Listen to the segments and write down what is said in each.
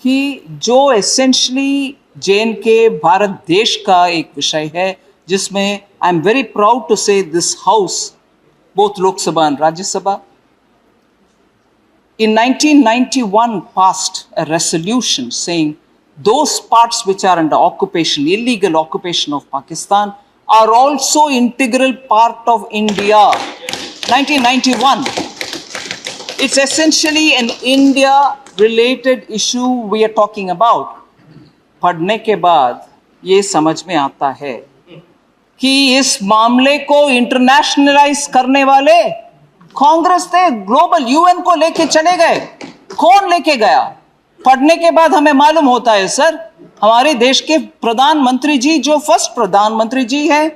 कि जो एसेंशली जे.एन.के भारत देश का एक विषय है, जिसमें I am very proud to say this house, both Lok Sabha and Rajya Sabha, in 1991 passed a resolution saying those parts which are under occupation, illegal occupation of Pakistan, are also integral part of India. 1991. It's essentially an India-related issue we are talking about. पढ़ने के बाद ये समझ में आता है कि इस मामले को इंटरनेशनलाइज करने वाले कांग्रेस थे, ग्लोबल यूएन को लेके चले गए। कौन लेके गया? पढ़ने के बाद हमें मालूम होता है सर, हमारे देश के प्रधानमंत्री जी, जो फर्स्ट प्रधानमंत्री जी हैं,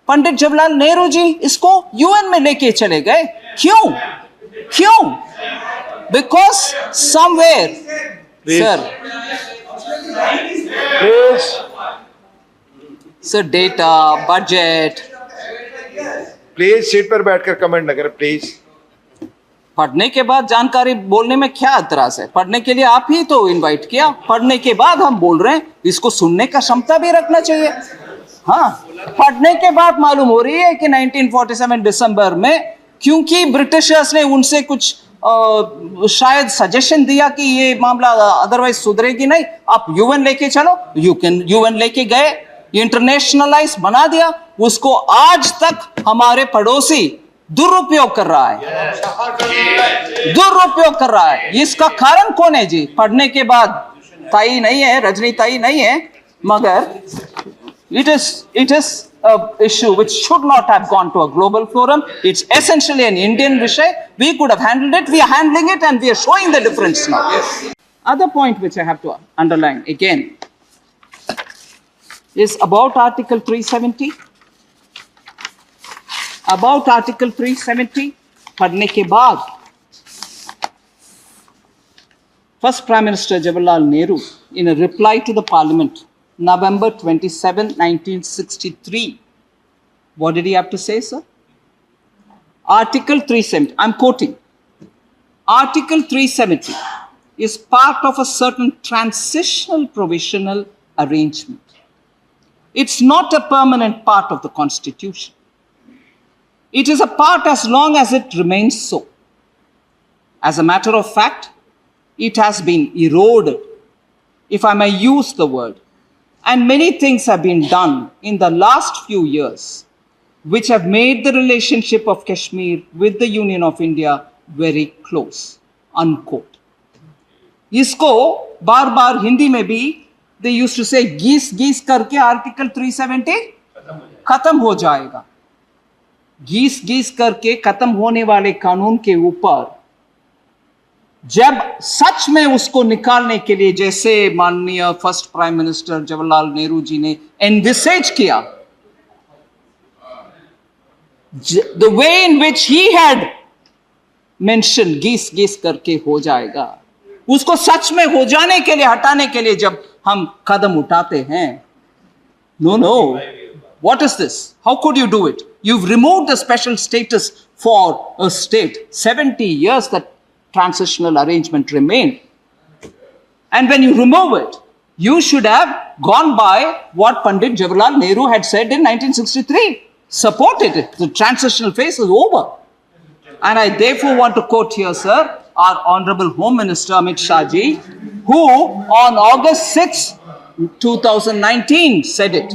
पंडित जवाहरलाल नेहरू जी, इसको यूएन में लेके चले गए। क्यों? क्यों? Because somewhere sir data, budget, please seat पर बैठकर कमेंट न करें प्लीज। पढ़ने के बाद जानकारी बोलने में क्या एतराज है? पढ़ने के लिए आप ही तो इनवाइट किया, पढ़ने के बाद हम बोल रहे हैं, इसको सुनने का क्षमता भी रखना चाहिए। हाँ, पढ़ने के बाद मालूम हो रही है कि 1947 दिसंबर में, क्योंकि ब्रिटिशर्स ने उनसे कुछ शायद सजेशन दिया कि ये मामला अदरवाइज सुधरेगी नहीं, आप यूएन लेके चलो, यूएन लेके गए, इंटरनेशनलाइज बना दिया। उसको आज तक हमारे पड़ोसी दुरुपयोग कर रहा है, दुरुपयोग कर रहा है। इसका कारण कौन है जी? पढ़ने के बाद ताई नहीं है, रजनी ताई नहीं है, मगर it is a issue which should not have gone to a global forum. It's essentially an Indian विषय. We could have handled it. We are handling it, and we are showing the difference now. Yes. Other point which I have to underline again is about Article 370. About Article 370, पढ़ने के बाद First Prime Minister Jawaharlal Nehru, in a reply to the Parliament, November 27, 1963, what did he have to say, sir? Article 370, I'm quoting. Article 370 is part of a certain transitional provisional arrangement. It's not a permanent part of the Constitution. It is a part as long as it remains so. As a matter of fact, it has been eroded, if I may use the word, and many things have been done in the last few years which have made the relationship of Kashmir with the Union of India very close, unquote. इसको बार बार हिंदी में भी they used to say घीस घीस करके article 370 खत्म हो जाएगा। घीस घीस करके खत्म होने वाले कानून के ऊपर जब सच में उसको निकालने के लिए, जैसे माननीय first prime minister Jawaharlal Nehru ji ने एनविसेज किया, the way in which he had mention घीस घीस करके हो जाएगा, उसको सच में हो जाने के लिए, हटाने के लिए जब हम कदम उठाते हैं, no, what is this? How could you do it? You've removed the special status for a state. 70 years that transitional arrangement remained. And when you remove it, you should have gone by what Pandit Jawaharlal Nehru had said in 1963. Supported it. The transitional phase is over. And I therefore want to quote here, sir, our Honorable Home Minister Amit Shah ji, who on August 6, 2019 said it.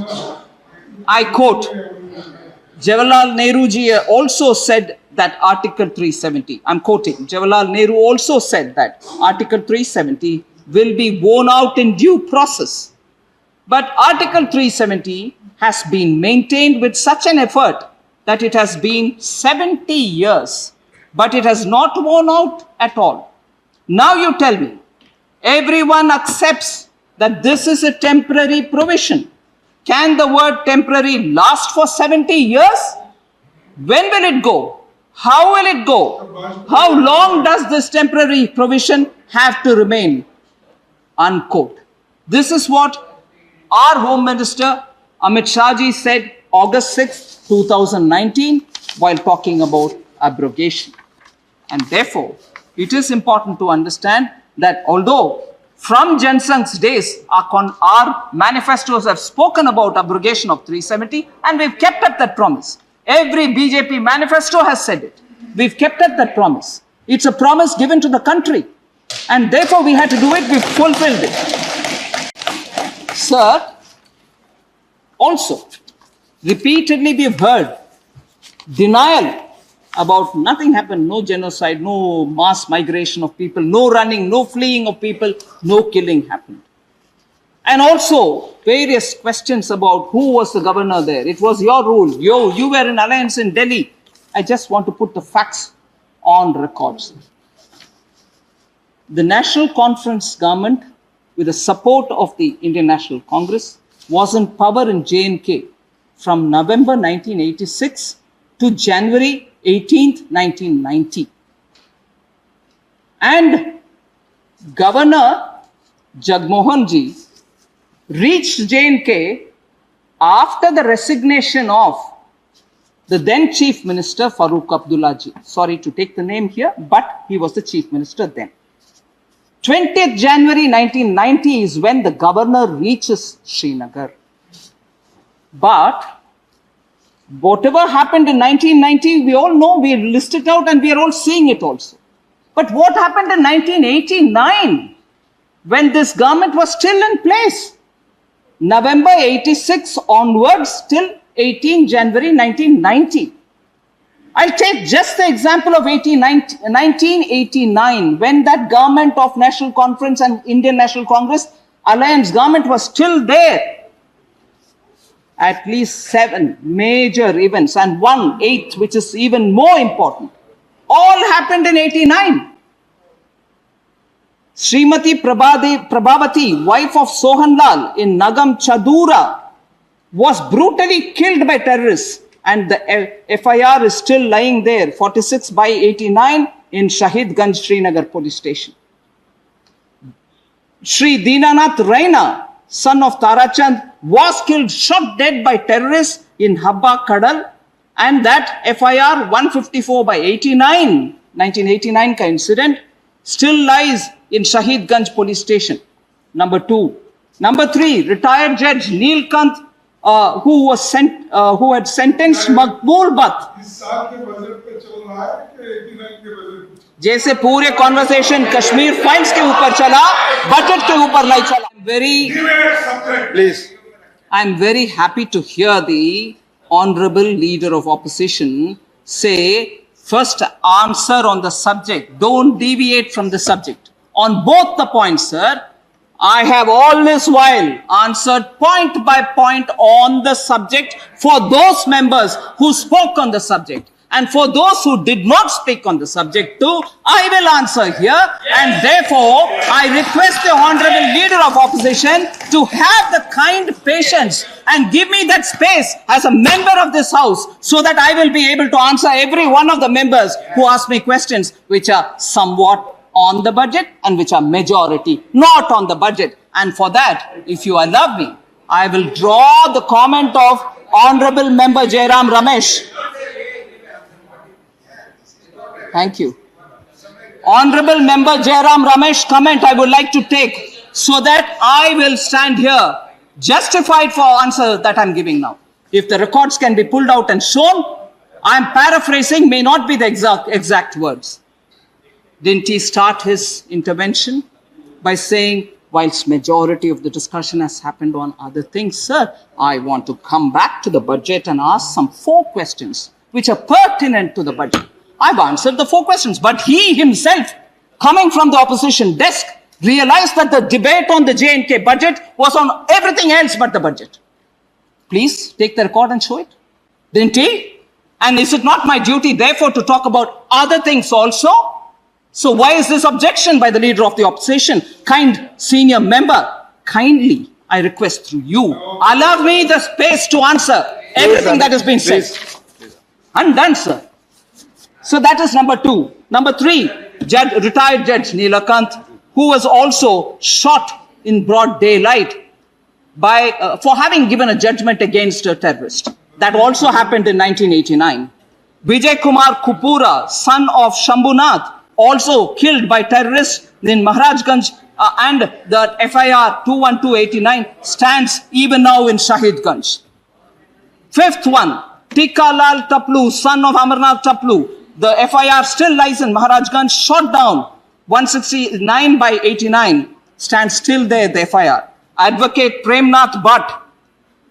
I quote, Jawaharlal Nehru ji also said that Article 370, I'm quoting, Jawaharlal Nehru also said that Article 370 will be worn out in due process. But Article 370 has been maintained with such an effort that it has been 70 years, but it has not worn out at all. Now you tell me, everyone accepts that this is a temporary provision. Can the word temporary last for 70 years? When will it go? How will it go? How long does this temporary provision have to remain? Unquote. This is what our Home Minister Amit Shah ji said August 6, 2019 while talking about abrogation. And therefore, it is important to understand that although From Jansang's days, our manifestos have spoken about abrogation of 370, and we've kept up that promise. Every BJP manifesto has said it. We've kept up that promise. It's a promise given to the country, and therefore we had to do it. We've fulfilled it. Sir, also, repeatedly we've heard denial about nothing happened, no genocide, no mass migration of people, no running, no fleeing of people, no killing happened. And also various questions about who was the governor there. It was your rule. You were in alliance in Delhi. I just want to put the facts on records. The National Conference government, with the support of the Indian National Congress, was in power in J&K from November 1986 to January 18th, 1990. And Governor Jagmohan Ji reached J&K after the resignation of the then Chief Minister Farooq Abdullah Ji. Sorry to take the name here, but he was the Chief Minister then. 20th January 1990 is when the governor reaches Srinagar. But whatever happened in 1990, we all know, we listed out and we are all seeing it also. But what happened in 1989 when this government was still in place? November 86 onwards till 18 January 1990. I'll take just the example of 1989 when that government of National Conference and Indian National Congress alliance government was still there. At least 7 major events and 1/8, which is even more important, all happened in 89. Srimati Prabhavati, wife of Sohanlal in Nagam Chadura, was brutally killed by terrorists, and the FIR is still lying there, 46/89 in Shahid Ganj, Srinagar police station. Sri Dinanath Raina, son of Tarachand, was killed, shot dead by terrorists in Habba Kadal, and that FIR 154/89, 1989 ka incident, still lies in Shahid Ganj police station. Number 2. Number 3, retired Judge Neelkant, who had sentenced Maqbool Butt. जैसे पूरे conversation Kashmir files के ऊपर चला, budget के ऊपर नहीं चला. I'm very happy to hear the honorable leader of opposition say, first answer on the subject, don't deviate from the subject. On both the points, sir, I have all this while answered point by point on the subject for those members who spoke on the subject. And for those who did not speak on the subject too, I will answer here. And therefore, I request the honorable leader of opposition to have the kind patience and give me that space as a member of this house so that I will be able to answer every one of the members who ask me questions which are somewhat on the budget and which are majority not on the budget. And for that, if you allow me, I will draw the comment of Honorable Member Jairam Ramesh. Thank you. Honorable Member Jairam Ramesh comment I would like to take so that I will stand here justified for answer that I'm giving now. If the records can be pulled out and shown, I'm paraphrasing, may not be the exact words. Didn't he start his intervention by saying, whilst majority of the discussion has happened on other things, sir, I want to come back to the budget and ask some 4 questions which are pertinent to the budget. I've answered the 4 questions, but he himself, coming from the opposition desk, realized that the debate on the J&K budget was on everything else but the budget. Please take the record and show it. Didn't he? And is it not my duty, therefore, to talk about other things also? So why is this objection by the leader of the opposition? Kind senior member, kindly, I request through you, allow me the space to answer everything that has been said. I'm done, sir. So that is number 2. Number 3, retired Judge Neelkant, who was also shot in broad daylight by for having given a judgment against a terrorist. That also happened in 1989. Vijay Kumar Kupura, son of Shambhunath, also killed by terrorists in Maharajganj, and the FIR 21289 stands even now in Shahidganj. Fifth one, Tikkalal Taplu, son of Amarnath Taplu. The FIR still lies in Maharajganj, shot down 169 by 89, stands still there, the FIR. Advocate Premnath Bhatt,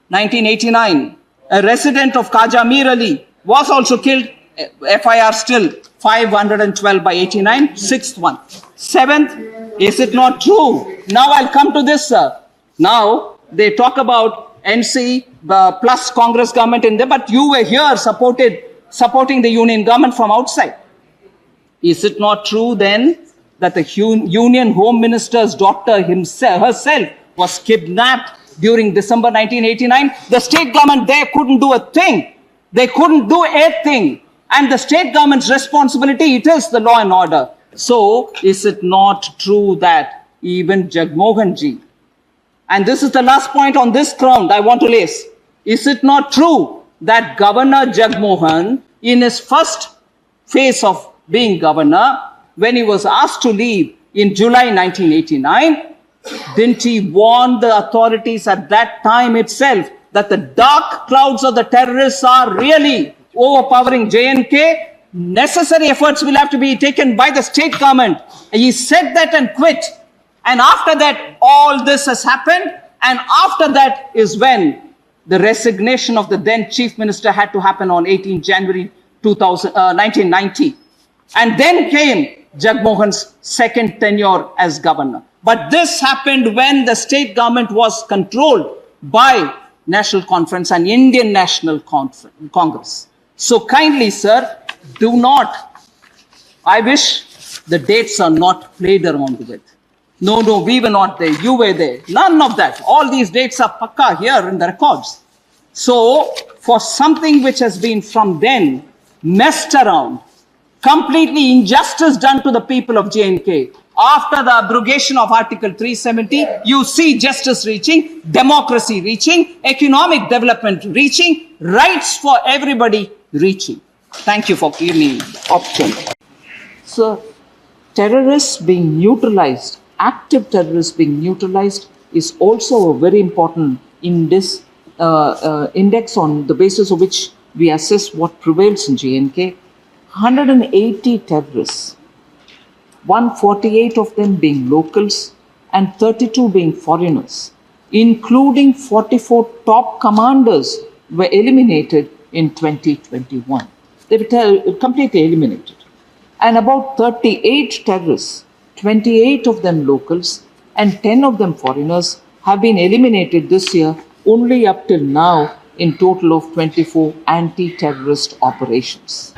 1989, a resident of Kaja Mir Ali, was also killed, FIR still 512 by 89, sixth one. Seventh, is it not true? Now I'll come to this, sir. Now they talk about NC plus Congress government in there, but you were here supporting the union government from outside. Is it not true then that the Union Home Minister's daughter herself was kidnapped during December 1989? The state government there couldn't do a thing. They couldn't do a thing. And the state government's responsibility, it is the law and order. So, is it not true that even Jagmohan ji, and this is the last point on this ground I want to raise, is it not true that Governor Jagmohan, in his first phase of being governor, when he was asked to leave in July 1989, didn't he warn the authorities at that time itself that the dark clouds of the terrorists are really overpowering J&K? Necessary efforts will have to be taken by the state government. He said that and quit. And after that, all this has happened. And after that is when the resignation of the then chief minister had to happen on 18 January 1990. And then came Jagmohan's second tenure as governor. But this happened when the state government was controlled by National Conference and Indian National Congress. So kindly, sir, do not, I wish the dates are not played around with. No, we were not there, you were there. None of that. All these dates are pakka here in the records. So, for something which has been from then messed around, completely injustice done to the people of J&K, after the abrogation of Article 370, you see justice reaching, democracy reaching, economic development reaching, rights for everybody reaching. Thank you for giving me the option. So, terrorists being neutralized, active terrorists being neutralized is also a very important in this index on the basis of which we assess what prevails in J&K. 180 terrorists, 148 of them being locals and 32 being foreigners, including 44 top commanders were eliminated in 2021. They were completely eliminated. And about 38 terrorists, 28 of them locals and 10 of them foreigners, have been eliminated this year only up till now in total of 24 anti-terrorist operations.